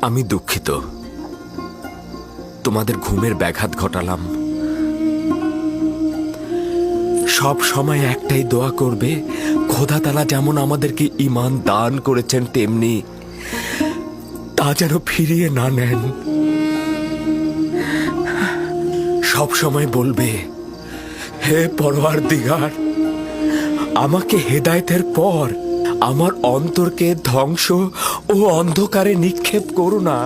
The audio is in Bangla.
আমি দুঃখিত, তোমাদের ঘুমের ব্যাঘাত ঘটালাম। সব সময় একটাই দোয়া করবে, খোদা তাআলা যেমন আমাদেরকে ঈমান দান করেছেন তেমনি তা যেন ফিরিয়ে না নেন। সব সময় বলবে, হে পরওয়ারদিগার, আমাকে হেদায়েতের পর আমার অন্তরকে ধ্বংস ও অন্ধকারে নিক্ষেপ করো না।